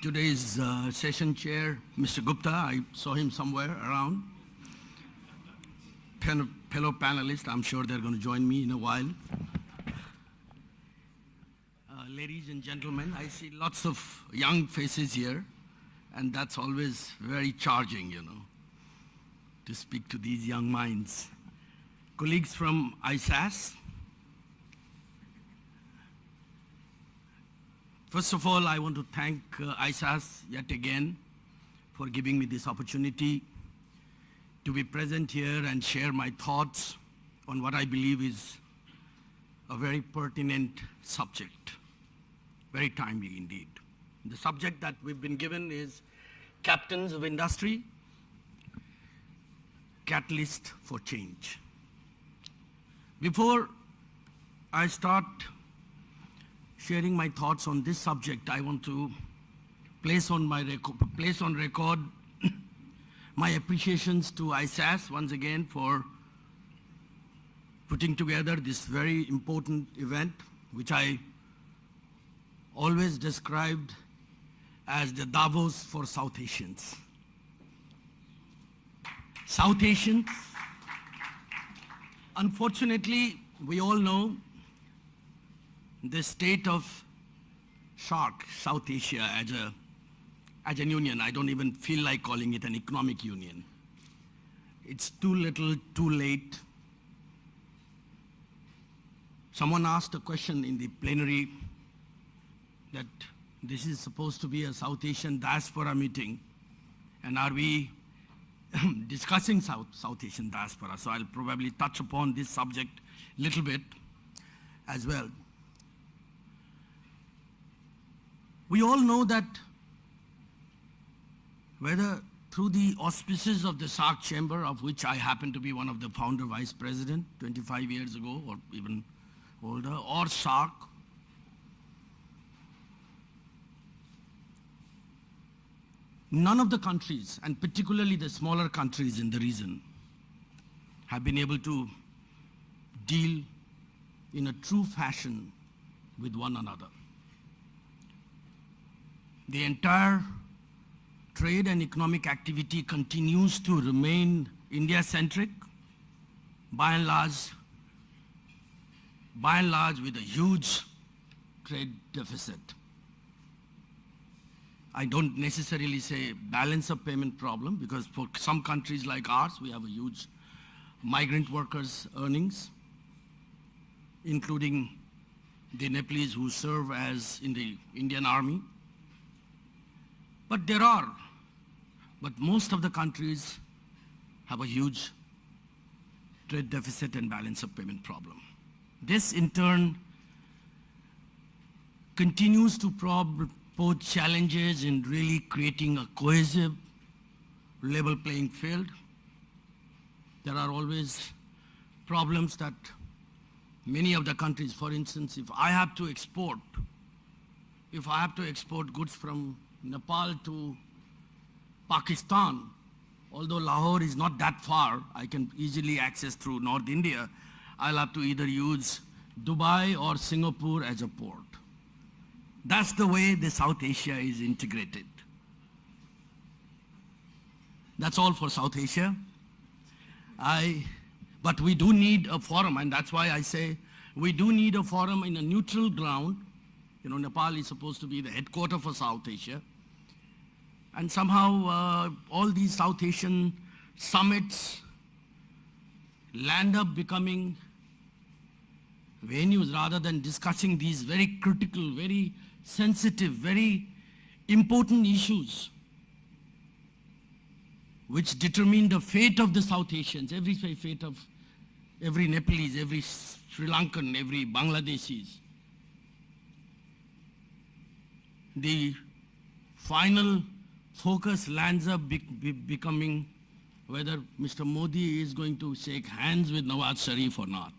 today's session chair, Mr. Gupta. I saw him somewhere around. Fellow panelists, I'm sure they're going to join me in a while. Ladies and gentlemen, I see lots of young faces here, and that's always very charging, to speak to these young minds. Colleagues from ISAS, first of all, I want to thank ISAS yet again for giving me this opportunity to be present here and share my thoughts on what I believe is a very pertinent subject, very timely indeed. The subject that we've been given is Captains of Industry, Catalyst for Change. Before I start sharing my thoughts on this subject, I want to place on record my appreciations to ISAS once again for putting together this very important event, which I always described as the Davos for South Asians. South Asians, unfortunately, we all know the state of South Asia as an union. I don't even feel like calling it an economic union. It's too little, too late. Someone asked a question in the plenary that this is supposed to be a South Asian diaspora meeting, and are we discussing South Asian diaspora? So I'll probably touch upon this subject a little bit as well. We all know that whether through the auspices of the SAARC Chamber, of which I happen to be one of the founder vice president 25 years ago or even older, or SAARC, none of the countries, and particularly the smaller countries in the region, have been able to deal in a true fashion with one another. The entire trade and economic activity continues to remain India-centric, by and large with a huge trade deficit. I don't necessarily say balance of payment problem, because for some countries like ours, we have a huge migrant workers' earnings, including the Nepalese who serve as in the Indian Army. But most of the countries have a huge trade deficit and balance of payment problem. This in turn continues to pose challenges in really creating a cohesive, level playing field. There are always problems that many of the countries, for instance, if I have to export goods from Nepal to Pakistan, although Lahore is not that far, I can easily access through North India, I'll have to either use Dubai or Singapore as a port. That's the way the South Asia is integrated. That's all for South Asia. But we do need a forum, and that's why I say we do need a forum in a neutral ground. Nepal is supposed to be the headquarters for South Asia. And somehow all these South Asian summits land up becoming venues rather than discussing these very critical, very sensitive, very important issues which determine the fate of the South Asians, every fate of every Nepalese, every Sri Lankan, every Bangladeshis. The final focus lands up becoming whether Mr. Modi is going to shake hands with Nawaz Sharif or not.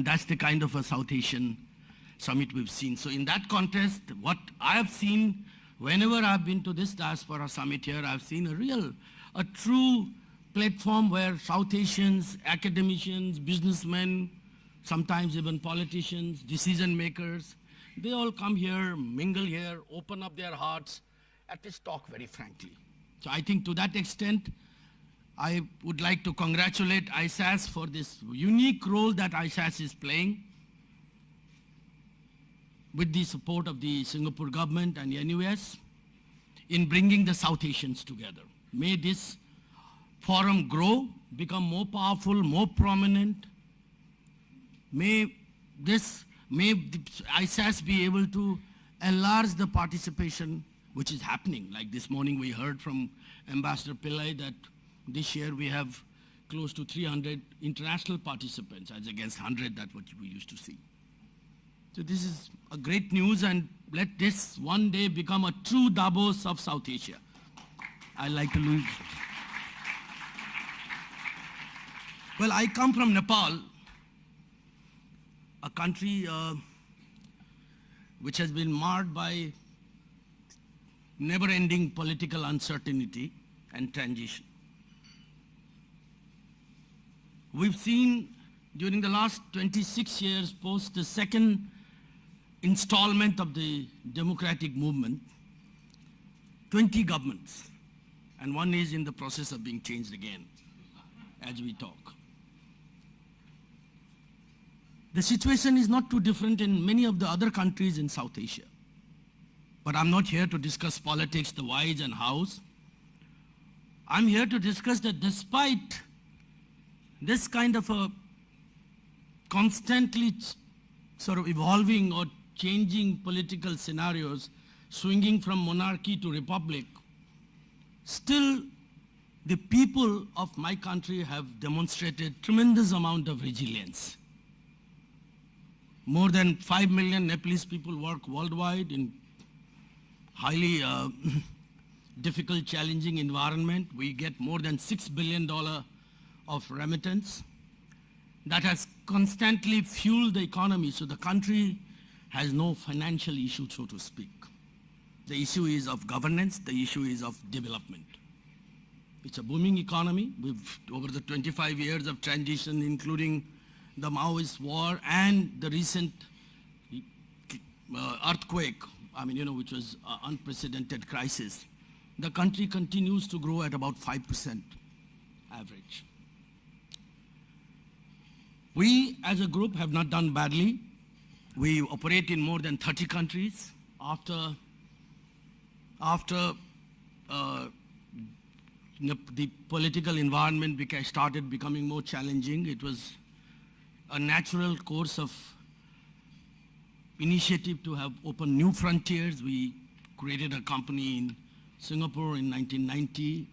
That's the kind of a South Asian summit we've seen. So in that context, what I have seen whenever I've been to this diaspora summit here, I've seen a true platform where South Asians, academicians, businessmen, sometimes even politicians, decision makers, They all come here, mingle here, open up their hearts, at least talk very frankly. So I think to that extent, I would like to congratulate ISAS for this unique role that ISAS is playing with the support of the Singapore government and NUS in bringing the South Asians together. May this forum grow, become more powerful, more prominent. May ISAS be able to enlarge the participation which is happening. Like this morning we heard from Ambassador Pillai that this year we have close to 300 international participants as against 100 that what we used to see. So this is a great news, and let this one day become a true Davos of South Asia. I like to lose. Well, I come from Nepal, a country which has been marred by never-ending political uncertainty and transition. We've seen during the last 26 years post the second installment of the democratic movement, 20 governments, and one is in the process of being changed again as we talk. The situation is not too different in many of the other countries in South Asia. But I'm not here to discuss politics, the whys and hows. I'm here to discuss that despite this kind of a constantly sort of evolving or changing political scenarios, swinging from monarchy to republic, still the people of my country have demonstrated tremendous amount of resilience. More than 5 million Nepalese people work worldwide in highly difficult, challenging environment. We get more than $6 billion of remittance. That has constantly fueled the economy, so the country has no financial issue, so to speak. The issue is of governance, the issue is of development. It's a booming economy. Over the 25 years of transition, including the Maoist war and the recent earthquake, which was an unprecedented crisis, the country continues to grow at about 5% average. We, as a group, have not done badly. We operate in more than 30 countries. After the political environment started becoming more challenging, it was a natural course of initiative to have opened new frontiers. We created a company in Singapore in 1990.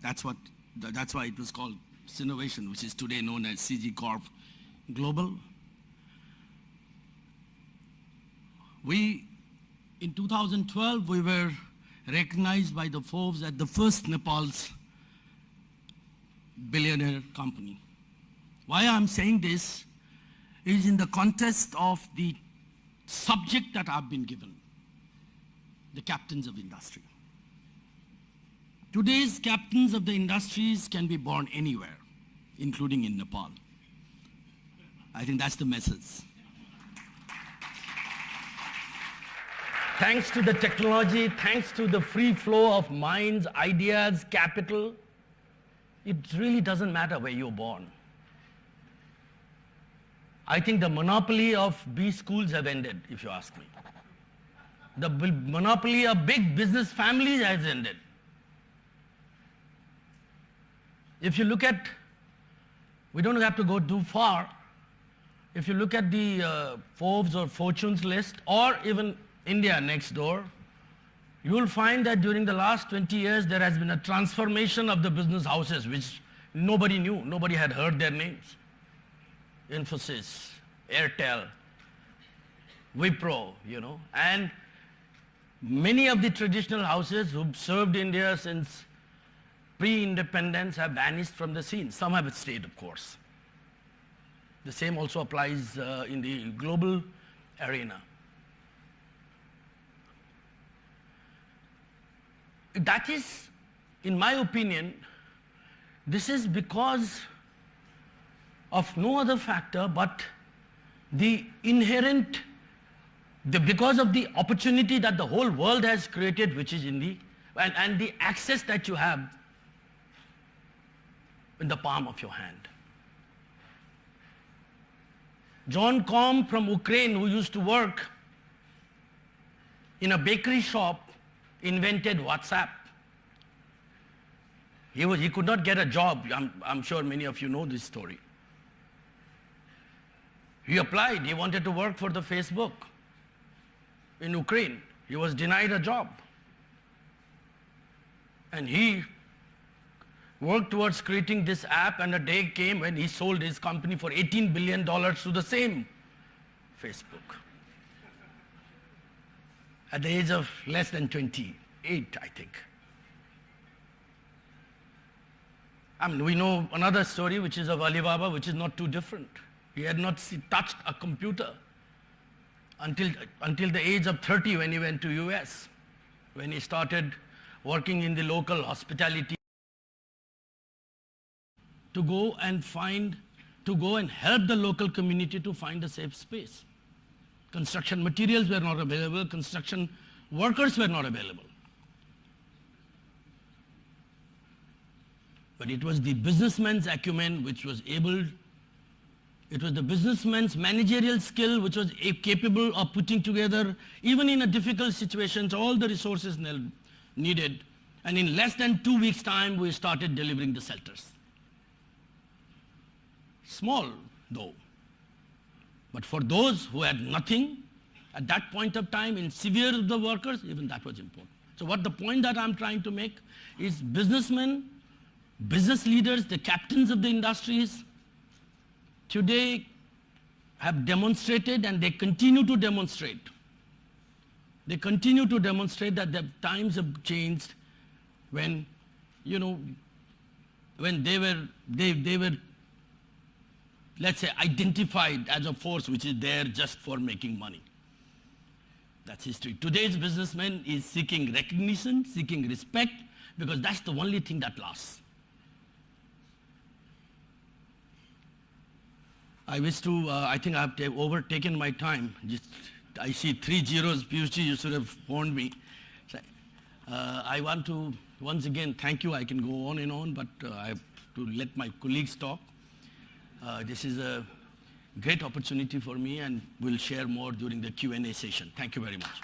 That's why it was called Sinovation, which is today known as CG Corp Global. In 2012, we were recognized by the Forbes as the first Nepal's billionaire company. Why I'm saying this is in the context of the subject that I've been given, the captains of industry. Today's captains of the industries can be born anywhere, including in Nepal. I think that's the message. Thanks to the technology, thanks to the free flow of minds, ideas, capital, it really doesn't matter where you're born. I think the monopoly of B schools have ended, if you ask me. The monopoly of big business families has ended. If you look at, we don't have to go too far, if you look at the Forbes or Fortune's list, or even India next door, you will find that during the last 20 years there has been a transformation of the business houses which nobody knew, nobody had heard their names. Infosys, Airtel, Wipro, and many of the traditional houses who've served India since pre-independence have vanished from the scene. Some have stayed, of course. The same also applies in the global arena. That is, in my opinion, this is because of no other factor but the inherent because of the opportunity that the whole world has created, which is in the, and the access that you have in the palm of your hand. John Com from Ukraine, who used to work in a bakery shop, invented WhatsApp. He could not get a job. I'm sure many of you know this story. He applied. He wanted to work for the Facebook in Ukraine. He was denied a job. And he worked towards creating this app, and a day came when he sold his company for $18 billion to the same Facebook. At the age of less than 28, I think. We know another story, which is of Alibaba, which is not too different. He had not touched a computer until the age of 30 when he went to US, when he started working in the local hospitality to go and help the local community to find a safe space. Construction materials were not available, construction workers were not available. But it was the businessman's acumen which was able, it was the businessman's managerial skill which was capable of putting together, even in a difficult situations, all the resources needed. And in less than 2 weeks' time, we started delivering the shelters. Small, though. But for those who had nothing, at that point of time, in severe of the workers, even that was important. So what the point that I'm trying to make is businessmen, business leaders, the captains of the industries, today have demonstrated, and they continue to demonstrate. They continue to demonstrate that the times have changed when, when they were, let's say, identified as a force which is there just for making money. That's history. Today's businessman is seeking recognition, seeking respect, because that's the only thing that lasts. I wish to, I think I've overtaken my time. I see 3 zeros, Piyushji, you should have warned me. So, I want to, once again, thank you. I can go on and on, but I have to let my colleagues talk. This is a great opportunity for me, and we'll share more during the Q&A session. Thank you very much.